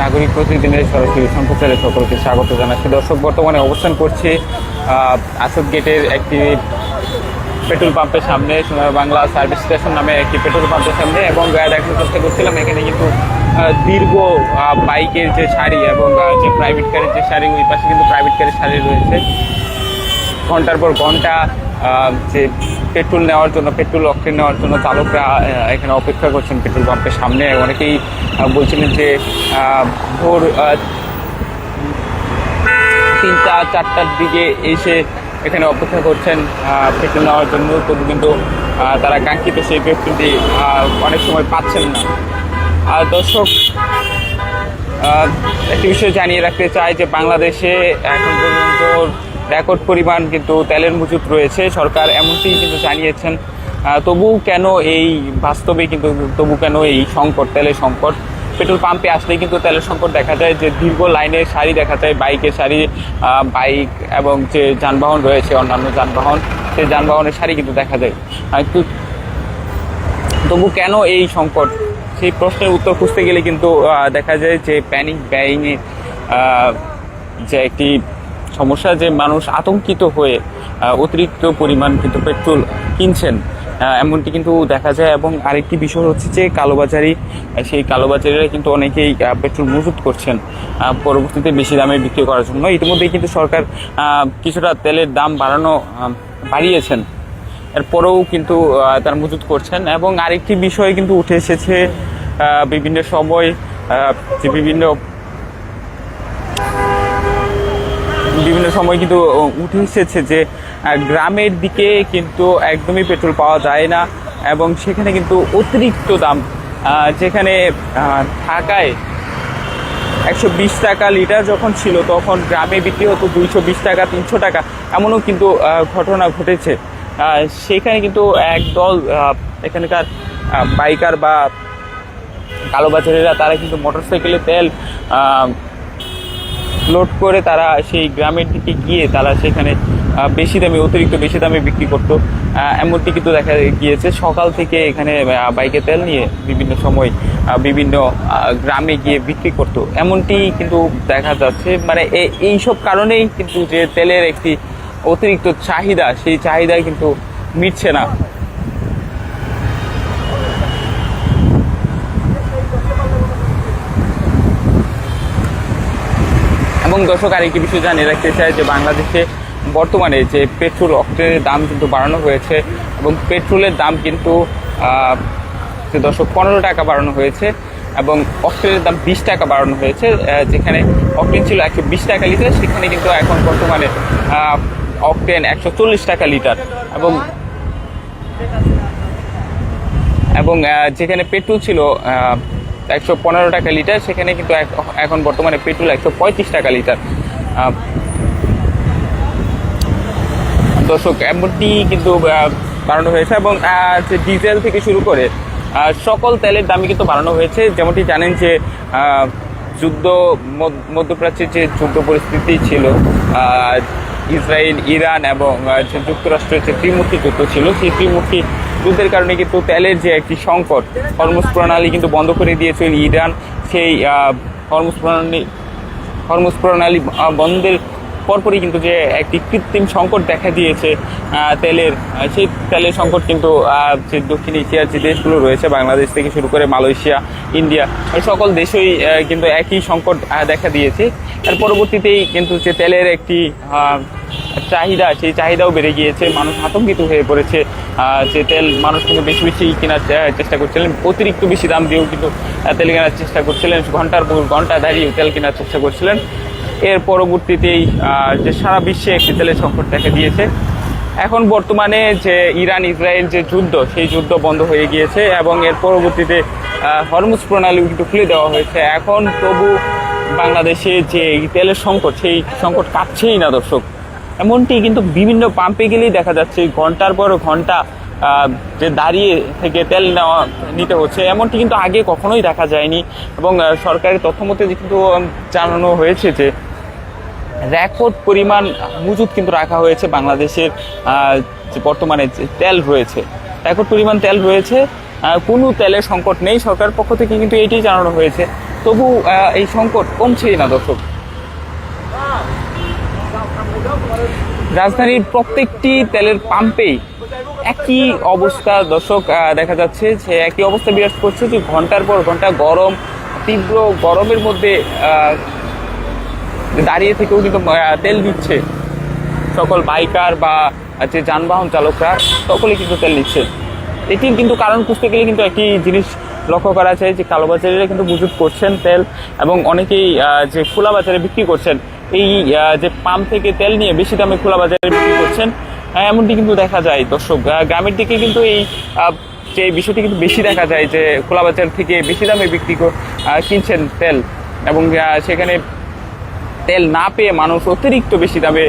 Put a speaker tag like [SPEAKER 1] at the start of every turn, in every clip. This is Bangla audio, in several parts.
[SPEAKER 1] নাগরিক প্রতিদিনের সরাসরি সম্প্রচারে সকলকে স্বাগত জানাচ্ছি। দর্শক, বর্তমানে অবস্থান করছি আসাদ গেটের একটি পেট্রোল পাম্পের সামনে, সোনার বাংলা সার্ভিস স্টেশন নামে একটি পেট্রোল পাম্পের সামনে, এবং দেখার চেষ্টা করছিলাম এখানে কিন্তু দীর্ঘ বাইকের যে সারি এবং যে প্রাইভেট কারের যে সারি, ওই পাশে কিন্তু প্রাইভেট কারের সারি রয়েছে। ঘন্টার পর ঘন্টা যে পেট্রোল নেওয়ার জন্য, পেট্রোল অকটেন নেওয়ার জন্য চালকরা এখানে অপেক্ষা করছেন পেট্রোল পাম্পের সামনে। অনেকেই বলছিলেন যে ভোর 3-4টার দিকে এসে এখানে অপেক্ষা করছেন পেট্রোল নেওয়ার জন্য, তবু কিন্তু তারা কাঙ্ক্ষিত সেই পেট্রোলটি অনেক সময় পাচ্ছেন না। আর দর্শক, একটি বিষয় জানিয়ে রাখতে চাই যে বাংলাদেশে এখন পর্যন্ত রেকর্ড পরিমাণ কিন্তু তেলের মজুত রয়েছে। সরকার এমনটি কিন্তু জানিয়েছেন। তবু কেন এই বাস্তবে কিন্তু তবু কেন এই সংকট, তেলের সংকট? পেট্রোল পাম্পে আসলে কিন্তু তেলের সংকট দেখা যায়, যে দীর্ঘ লাইনের সারি দেখা যায়, বাইকের সারি, বাইক এবং যে যানবাহন রয়েছে অন্যান্য যানবাহন, সেই যানবাহনের সারি কিন্তু দেখা যায়। তবু কেন এই সংকট, সেই প্রশ্নের উত্তর খুঁজতে গেলে কিন্তু দেখা যায় যে প্যানিক বাইংয়ে যে একটি সমস্যা, যে মানুষ আতঙ্কিত হয়ে অতিরিক্ত পরিমাণ কিন্তু পেট্রোল কিনছেন, এমনটি কিন্তু দেখা যায়। এবং আরেকটি বিষয় হচ্ছে যে কালোবাজারি, সেই কালোবাজারিরা কিন্তু অনেকেই পেট্রোল মজুত করছেন পরবর্তীতে বেশি দামে বিক্রি করার জন্য। ইতিমধ্যেই কিন্তু সরকার কিছুটা তেলের দাম বাড়িয়েছেন, এরপরেও কিন্তু তারা মজুত করছেন। এবং আরেকটি বিষয় কিন্তু উঠে এসেছে বিভিন্ন সময়, যে বিভিন্ন সময় কিন্তু উঠে এসেছে যে গ্রামের দিকে কিন্তু একদমই পেট্রোল পাওয়া যায় না, এবং সেখানে কিন্তু অতিরিক্ত দাম, যেখানে ঢাকায় 120 টাকা লিটার যখন ছিল, তখন গ্রামে বিক্রি হতো 220 টাকা, 300 টাকা, এমনও কিন্তু ঘটনা ঘটেছে। সেখানে কিন্তু একদল এখানকার বাইকার বা কালোবাজারিরা তারা কিন্তু মোটরসাইকেলে তেল লোড করে তারা সেই গ্রামের দিকে গিয়ে তারা সেখানে অতিরিক্ত বেশি দামে বিক্রি করতো। এমনটি কিন্তু দেখা গিয়েছে। সকাল থেকে এখানে বাইকে তেল নিয়ে বিভিন্ন সময় বিভিন্ন গ্রামে গিয়ে বিক্রি করতো, এমনটি কিন্তু দেখা যাচ্ছে। মানে এইসব কারণেই কিন্তু যে তেলের একটি অতিরিক্ত চাহিদা, সেই চাহিদায় কিন্তু মিটছে না। এবং দর্শক, আরেকটি বিষয় জানিয়ে রাখতে চাই যে বাংলাদেশে বর্তমানে যে পেট্রোল অকটেনের দাম কিন্তু বাড়ানো হয়েছে, এবং পেট্রোলের দাম কিন্তু দর্শক 15 টাকা বাড়ানো হয়েছে, এবং অকটেনের দাম 20 টাকা বাড়ানো হয়েছে। যেখানে অকটেন ছিল 120 টাকা লিটার, সেখানে কিন্তু এখন বর্তমানে অকটেন 140 টাকা লিটার, এবং যেখানে পেট্রোল ছিল 115 টাকা লিটার, সেখানে কিন্তু এখন বর্তমানে পেট্রোল 135 টাকা লিটার। দর্শক, এমনটি কিন্তু বাড়ানো হয়েছে, এবং যে ডিজেল থেকে শুরু করে সকল তেলের দামই কিন্তু বাড়ানো হয়েছে। যেমনটি জানেন যে মধ্যপ্রাচ্যের যে যুদ্ধ পরিস্থিতি ছিল, ইসরায়েল, ইরান এবং যুক্তরাষ্ট্রের যে ত্রিমুখী যুদ্ধ ছিল, সেই ত্রিমুখী যুদ্ধের কারণে কিন্তু তেলের যে একটি সংকট, হরমুজ প্রণালী কিন্তু বন্ধ করে দিয়েছিল ইরান। সেই হরমুজ প্রণালী বন্ধের পরপরই কিন্তু যে একটি কৃত্রিম সংকট দেখা দিয়েছে তেলের, সেই তেলের সংকট কিন্তু যে দক্ষিণ এশিয়ার যে দেশগুলো রয়েছে, বাংলাদেশ থেকে শুরু করে মালয়েশিয়া, ইন্ডিয়া, সকল দেশেই কিন্তু একই সংকট দেখা দিয়েছে। এর পরবর্তীতেই কিন্তু যে তেলের একটি চাহিদা, সেই চাহিদাও বেড়ে গিয়েছে। মানুষ আতঙ্কিত হয়ে পড়েছে, যে তেল মানুষ কিন্তু বেশি বেশি কেনার চেষ্টা করছিলেন, অতিরিক্ত বেশি দাম দিয়েও কিন্তু তেল কেনার চেষ্টা করছিলেন, ঘন্টার পর ঘন্টা দাঁড়িয়ে তেল কেনার চেষ্টা করছিলেন। এর পরবর্তীতেই যে সারা বিশ্বে একটি তেলের সংকট দেখা দিয়েছে। এখন বর্তমানে যে ইরান ইসরায়েল যে যুদ্ধ, সেই যুদ্ধ বন্ধ হয়ে গিয়েছে, এবং এর পরবর্তীতে হরমুজ প্রণালী কিন্তু খুলে দেওয়া হয়েছে। এখন তবু বাংলাদেশে যে তেলের সংকট, সেই সংকট কাটছেই না দর্শক। এমনটি কিন্তু বিভিন্ন পাম্পে গেলেই দেখা যাচ্ছে, ঘন্টার পর ঘন্টা যে দাঁড়িয়ে থেকে তেল নিতে হচ্ছে, এমনটি কিন্তু আগে কখনোই দেখা যায়নি। এবং সরকারের তথ্য মতে কিন্তু জানানো হয়েছে যে রেকর্ড পরিমাণ মজুত কিন্তু রাখা হয়েছে বাংলাদেশের যে বর্তমানে যে তেল রয়েছে, রেকর্ড পরিমাণ তেল রয়েছে। কোনো তেলের সংকট নেই, সরকারের পক্ষ থেকে কিন্তু এটাই জানানো হয়েছে। তবু এই সংকট কমছেই না দর্শক। রাজধানীর প্রত্যেকটি তেলের পাম্পেই একই অবস্থা দর্শক, দেখা যাচ্ছে যে একই অবস্থা বিরাজ করছে, যে ঘন্টার পর ঘন্টা গরম, তীব্র গরমের মধ্যে দাঁড়িয়ে থেকেও কিন্তু তেল দিচ্ছে সকল বাইকার বা যে যানবাহন চালকরা, সকলে কিন্তু তেল নিচ্ছে। এটির কিন্তু কারণ খুঁজতে গেলে কিন্তু একটি জিনিস লক্ষ্য করা যায়, যে কালোবাজারিরা কিন্তু মজুত করছেন তেল, এবং অনেকেই যে খোলা বাজারে বিক্রি করছেন, এই যে পাম্প থেকে তেল নিয়ে বেশি দামে খোলা বাজারে বিক্রি করছেন, এমনটি কিন্তু দেখা যায় দর্শক। গ্রামের দিকে কিন্তু এই যে বিষয়টি কিন্তু বেশি দেখা যায়, যে খোলা বাজার থেকে বেশি দামে কিনছেন তেল, এবং সেখানে তেল না পেয়ে মানুষ অতিরিক্ত বেশি দামে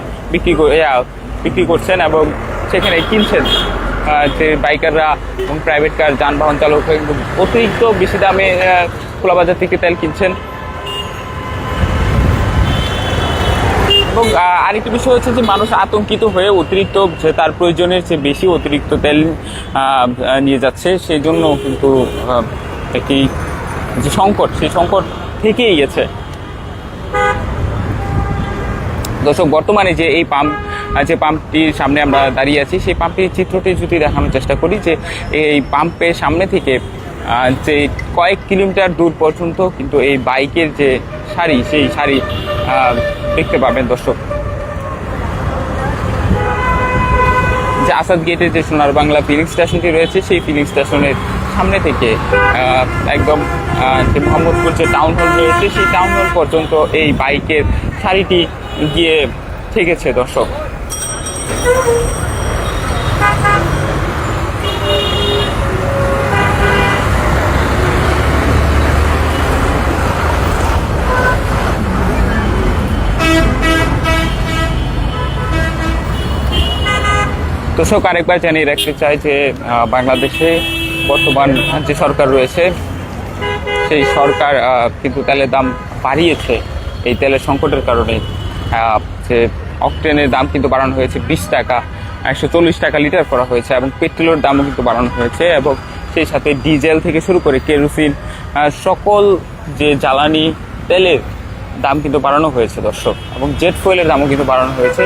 [SPEAKER 1] বিক্রি করছেন এবং সেখানে কিনছেন। যে বাইকাররা এবং প্রাইভেট কার যানবাহন চালকরা কিন্তু অতিরিক্ত বেশি দামে খোলা বাজার থেকে তেল কিনছেন। এবং আরেকটি বিষয় হচ্ছে যে মানুষ আতঙ্কিত হয়ে অতিরিক্ত, যে তার প্রয়োজনের চেয়ে বেশি অতিরিক্ত তেল নিয়ে যাচ্ছে, সেই জন্য কিন্তু একটি যে সংকট, সেই সংকট থেকেই গেছে দর্শক। বর্তমানে যে এই যে পাম্পটির সামনে আমরা দাঁড়িয়ে আছি, সেই পাম্পটির চিত্রটি যদি দেখানোর চেষ্টা করি, যে এই পাম্পের সামনে থেকে যে কয়েক কিলোমিটার দূর পর্যন্ত কিন্তু এই বাইকের যে সারি, সেই সারি দেখতে পাবেন দর্শক। যে আসাদ গেটের যে সোনার বাংলা ফিলিং স্টেশনটি রয়েছে, সেই ফিলিং স্টেশনের সামনে থেকে একদম যে মোহাম্মদপুর যে টাউন হল রয়েছে, সেই টাউন হল পর্যন্ত এই বাইকের সারিটি গিয়ে ঠেকেছে দর্শক। দর্শক, আরেকবার জানিয়ে রাখতে চাই যে বাংলাদেশে বর্তমান যে সরকার রয়েছে, সেই সরকার কিন্তু তেলের দাম বাড়িয়েছে। এই তেলের সংকটের কারণে যে অকটেনের দাম কিন্তু বাড়ানো হয়েছে 20 টাকা, 140 টাকা লিটার করা হয়েছে, এবং পেট্রোলের দামও কিন্তু বাড়ানো হয়েছে, এবং সেই সাথে ডিজেল থেকে শুরু করে কেরোসিন, সকল যে জ্বালানি তেলের দাম কিন্তু বাড়ানো হয়েছে দর্শক, এবং জেট ফুয়েলের দামও কিন্তু বাড়ানো হয়েছে।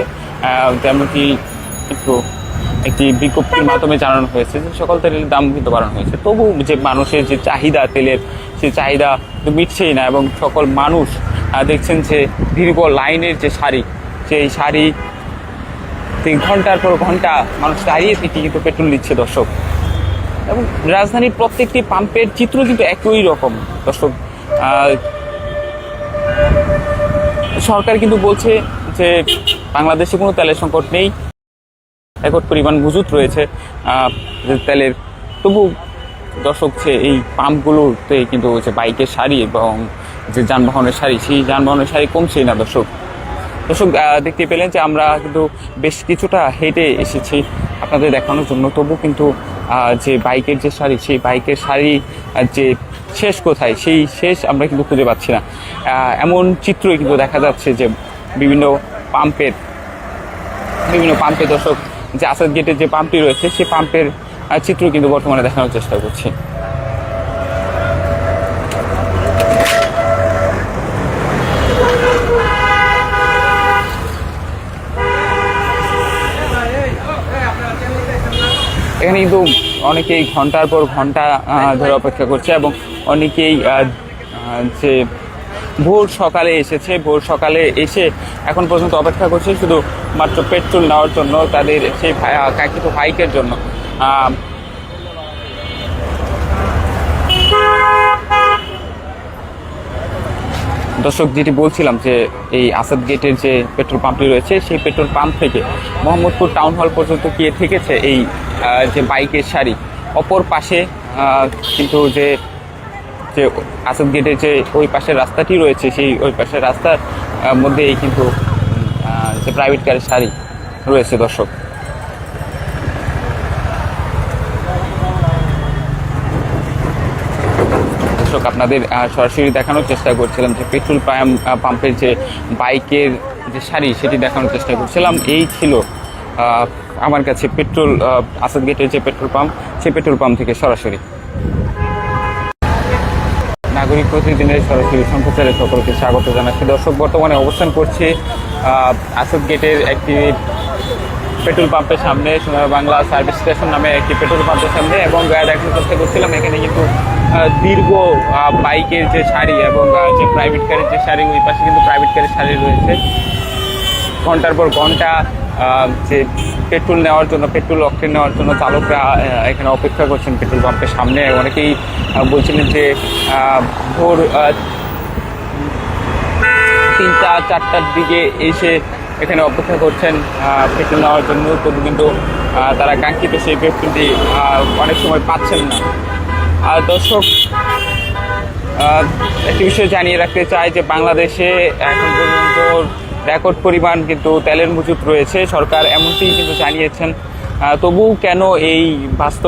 [SPEAKER 1] তেমনকি একটি বিজ্ঞপ্তির মাধ্যমে জানানো হয়েছে যে সকল তেলের দাম কিন্তু বাড়ানো হয়েছে। তবু যে মানুষের যে চাহিদা তেলের, সেই চাহিদা মিটছেই না, এবং সকল মানুষ দেখছেন যে দীর্ঘ লাইনের যে সারি, সেই সারি ঘন্টার পর ঘন্টা মানুষ দাঁড়িয়ে থেকে কিন্তু পেট্রোল নিচ্ছে দর্শক। এবং রাজধানীর প্রত্যেকটি পাম্পের চিত্র কিন্তু একই রকম দর্শক। সরকার কিন্তু বলছে যে বাংলাদেশে কোনো তেলের সংকট নেই, রেকর্ড পরিমাণ মজুত রয়েছে তেলের। তবু দর্শক, যে এই পাম্পগুলোতে কিন্তু যে বাইকের সারি এবং যে যানবাহনের সারি, সেই যানবাহনের সারি কমছেই না দর্শক। দেখতে পেলেন যে আমরা কিন্তু বেশ কিছুটা হেঁটে এসেছি আপনাদের দেখানোর জন্য, তবু কিন্তু যে বাইকের যে সারি, সেই বাইকের সারি যে শেষ কোথায়, সেই শেষ আমরা কিন্তু খুঁজে পাচ্ছি না। এমন চিত্রই কিন্তু দেখা যাচ্ছে যে বিভিন্ন পাম্পে দর্শক, যে আসাদ গেটের যে পাম্পটি রয়েছে, সেই পাম্পের চিত্র কিন্তু বর্তমানে দেখানোর চেষ্টা করছি। এখানে কিন্তু অনেকেই ঘন্টার পর ঘন্টা ধরে অপেক্ষা করছে, এবং অনেকেই যে ভোর সকালে এসে এখন পর্যন্ত অপেক্ষা করছে শুধু মাত্র পেট্রোল নেওয়ার জন্য, তাদের সেই কাঙ্ক্ষিত বাইকের জন্য। দর্শক, যেটি বলছিলাম যে এই আসাদ গেটের যে পেট্রোল পাম্পটি রয়েছে, সেই পেট্রোল পাম্প থেকে মোহাম্মদপুর টাউন হল পর্যন্ত গিয়ে থেকেছে এই যে বাইকের সারি। অপর পাশে কিন্তু যে আসাদ গেটের যে ওই পাশের রাস্তাটি রয়েছে, সেই ওই পাশের রাস্তার মধ্যেই কিন্তু যে প্রাইভেট কারের সারি রয়েছে দর্শক। আপনাদের সরাসরি দেখানোর চেষ্টা করছিলাম যে পেট্রোল পাম্পের যে বাইকের যে সারি, সেটি দেখানোর চেষ্টা করছিলাম। এই ছিল আমার কাছে আসাদ গেটের যে পেট্রোল পাম্প, সেই পেট্রোল পাম্প থেকে সরাসরি। দুই প্রতিদিনের সরাসরি সম্প্রচারে সকলকে স্বাগত জানাচ্ছি। দর্শক, বর্তমানে অবস্থান করছি আসদ গেটের একটি পেট্রোল পাম্পের সামনে, সোনার বাংলা সার্ভিস স্টেশন নামে একটি পেট্রোল পাম্পের সামনে, এবং দেখার চেষ্টা করছিলাম এখানে কিন্তু দীর্ঘ বাইকের যে সারি এবং যে প্রাইভেট গাড়ির যে সারি, ওই পাশে কিন্তু প্রাইভেট গাড়ির সারি রয়েছে। ঘন্টার পর ঘন্টা যে পেট্রোল নেওয়ার জন্য, পেট্রোল অকটেন নেওয়ার জন্য চালকরা এখানে অপেক্ষা করছেন পেট্রোল পাম্পের সামনে। অনেকেই বলছিলেন যে ভোর 3-4টার দিকে এসে এখানে অপেক্ষা করছেন পেট্রোল নেওয়ার জন্য, তবু কিন্তু তারা কাঙ্ক্ষিত সেই পেট্রোলটি অনেক সময় পাচ্ছেন না। আর দর্শক, একটি বিষয় জানিয়ে রাখতে চাই যে বাংলাদেশে এখন পর্যন্ত রেকর্ড পরিমাণ কিন্তু তেলের মজুত রয়েছে, সরকার এমনটিই কিন্তু জানিয়েছেন। তবু কেন এই বাস্তব